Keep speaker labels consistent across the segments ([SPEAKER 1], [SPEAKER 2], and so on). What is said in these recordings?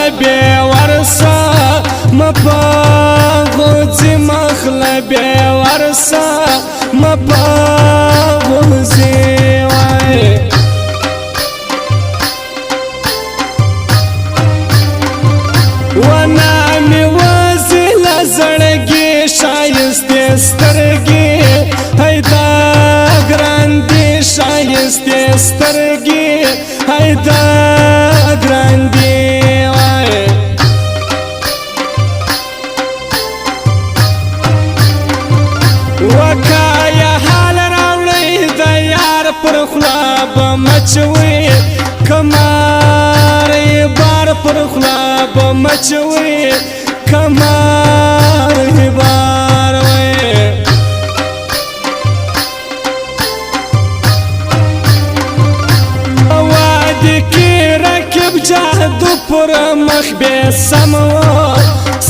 [SPEAKER 1] مخلبي ورسا مباغوزي مخلبي ورسا مباغوزي واي ونامي وزي لزرگي شايستي سترگي هيدا گراندي شايستي سترگي هيدا گراندي واي وكايا حال راوړي د یار پر خلا بمچوي کمار بار پر خلا بمچوي کمار بار وي وادي کی رکب جادو پر مخ به سمو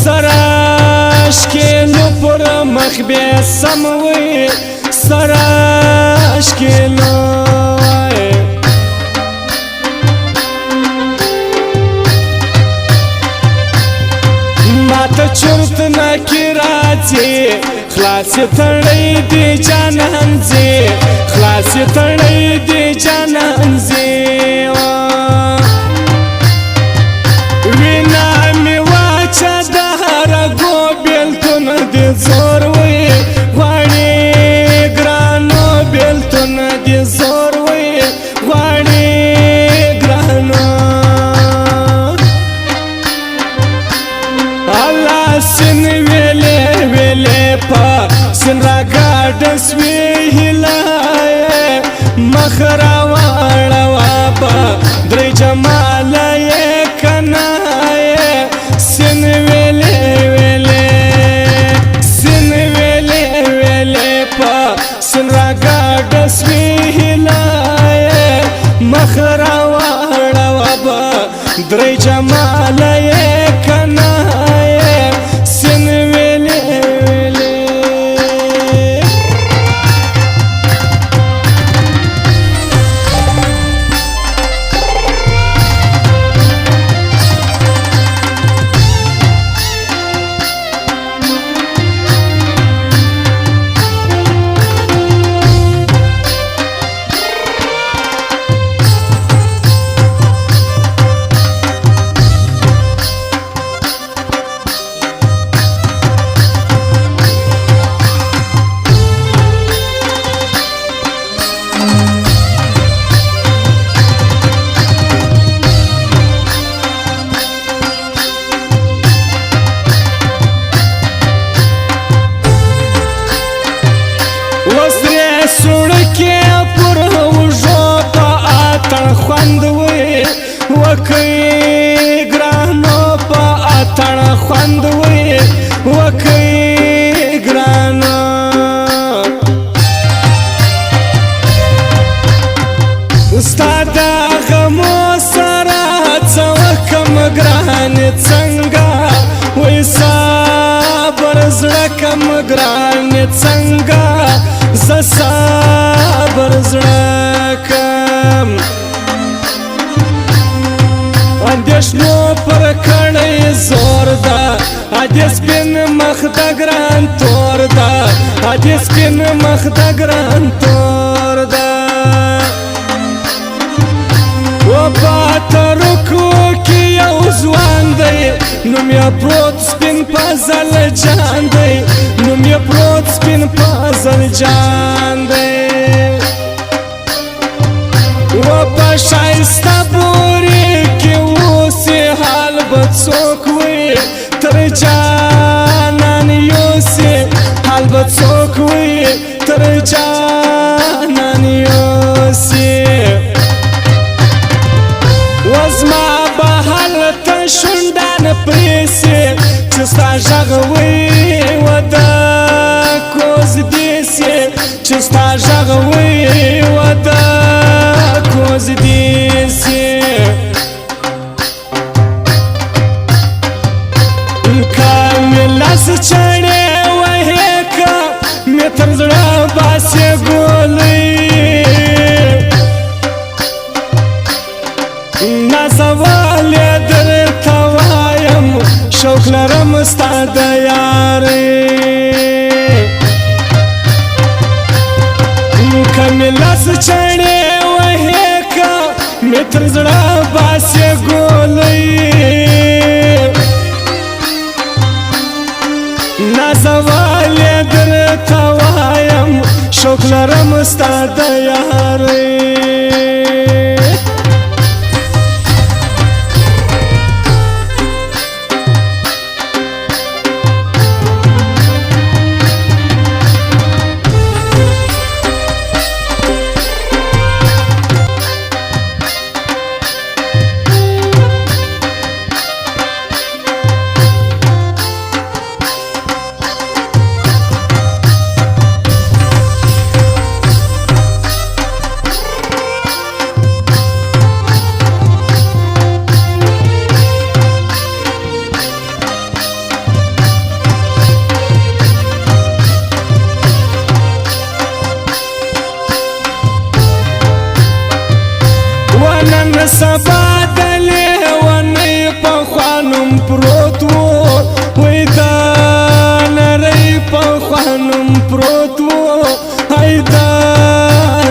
[SPEAKER 1] سراش کی نو پر مخ به سموي سراش کی نو ماته چرت نکی راځي خلاص تړي دي جانان زي خلاص تړي دي جانان زي وینا می واچا د هر ګوبلتون دي زور وي غواړي ګرانو بلتون دي زور وي غواړي ګرانو الله سن ویلې ویلې پا سن را ګاډ سوي هلای مخرا واړه با درې جمال یې کنای سن ویلې ویلې سن ویلې ویلې پا سن را ګاډ سوي هلای مخرا واړه با درې جمال یې کنای سن ویلې سړکې پر وژو په اتڼ خوند وي وکۍ ګرانو په اتڼ خوند وي وکۍ ګرانو ستا د غمو سره څه وکم ګرانې څنګه وایي صبر زړه کم ګرانې څنګه ز صبر زړه کم اندېښنو پر کړی زور ده ادې سپین مخ د ګران تور ده ادې سپین مخ د ګران تور ده و پاترکو کې یو ځوان دی نوم یې پروت سپین پازل جان دی نوم یې پروت سپین پازل جان دی و په ښایسته بوري کې اوسې حال به څوک وي تر جانان یوسې حال به څوک وي تر جانان یوسې وزما به هلته شونډان پرېسې چې ستا غږ وي و د کوز دیسې چې ستا غږ وي و د کوز دیسې که مې لاس چړې وهې که مې تر زړه باسې ګولۍ نازولې درته شوق لرم ستا د یارۍ که مې لاس چړې وهې که مې تر زړه باسې ګولۍ نازولې درته وایم شوق لرم ستا د یارۍ نن سبا د لیونۍ پخوا نوم پروت و وی دا نرۍ پخوا نوم پروت و هی دا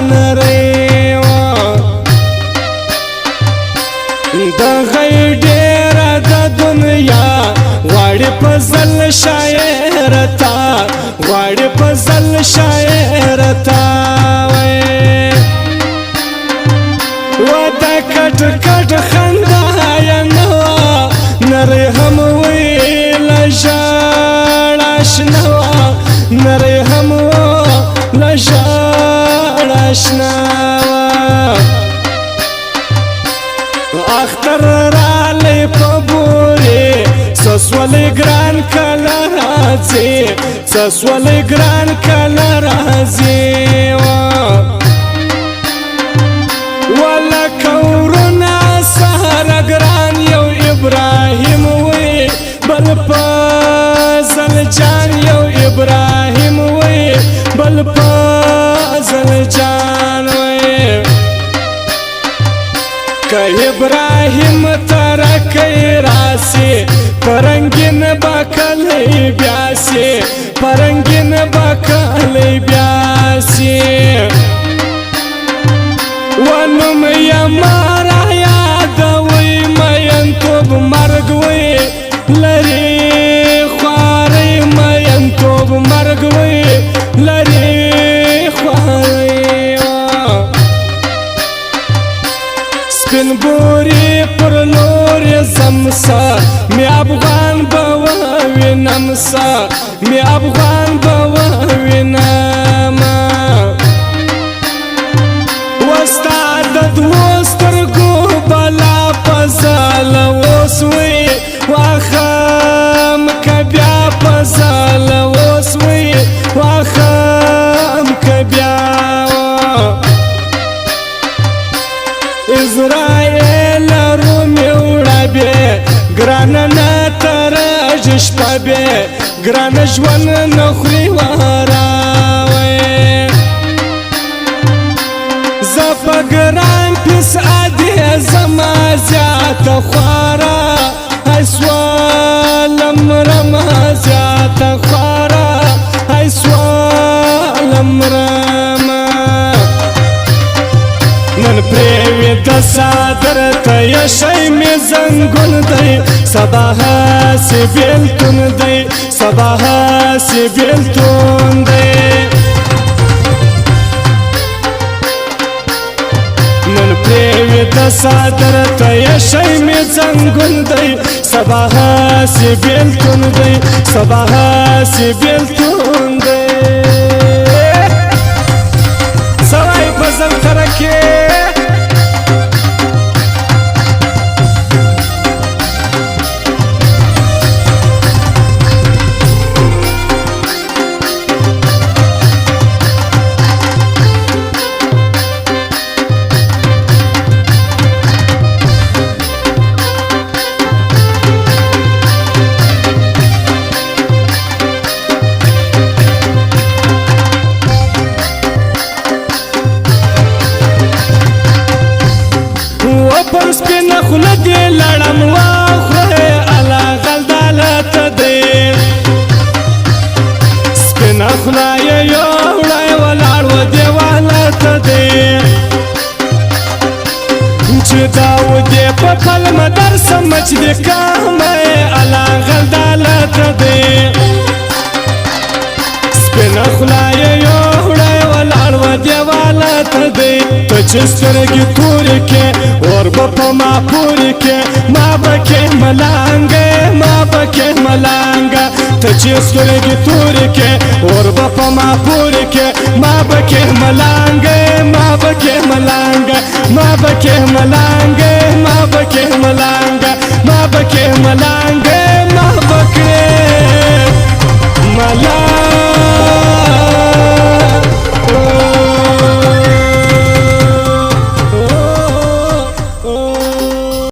[SPEAKER 1] نرۍ وه دغه یې ډېره د دنیا غواړي په زل شاعره تا غواړي په زل شاعره تا کټ کټ خندا یا نه وه نرۍ هم وی له ژړا اشنا وه نرۍ هم له ژړا اشنا وه اختر رالی په بورې څه سولی ګران کله راځې څه سولی ګران کله راځې وه ولکورنا سهر ګران یو ابراهیم وی بل فضل جان یو ابراهیم وی بل فضل جان وی که ابراهیم ترکی راسی پرنگین بکلی بیاسی پرنگین بکلی بیاسی ونم یمارا یادوی مینتوب مرگ وی لری خواری مینتوب مرگ وی لری خواری سپین بوری پر لور زمسا می افغان بوینم سا می افغان بوینم وستا د دوو سترګو بلا په ځاله اوس وی واخم که بیا په ځاله اوس وی واخم که بیا اسرائیل رومې وړه بې ګرانه نه ترژ شپه بې ګرانه ژوند نه خوري وراوی زپا گران پیس آدی زما زیاد خوارا ای سوالم رما زیاد خوارا ای سوالم رما نن پریوی د صادر تیشی می زنگون دی سباها سی بیلتون دی سباها سی بیلتون دی نن پریوی د صادر تیشی می زنگون دی سباها سی بیلتون دی سباها سی بیلتون دی سوای بزن ترکی پر سپین خوله دی لړم واخره الا غلداله دی چې داودې په پلمه درسم چې د کامه الله غلدالت دی سپینه خوله یې یوړی ولاړ و دیوالت دی ته چې سترګې تورې کې اور به په ما پورې کې ما به کې ملانګې ما به کې ملانګه ته چې سترګې تورې کې اور به په ما پورې کې ما به کې ملانګې ما به کې ملانګه ما به کې ملانګې ما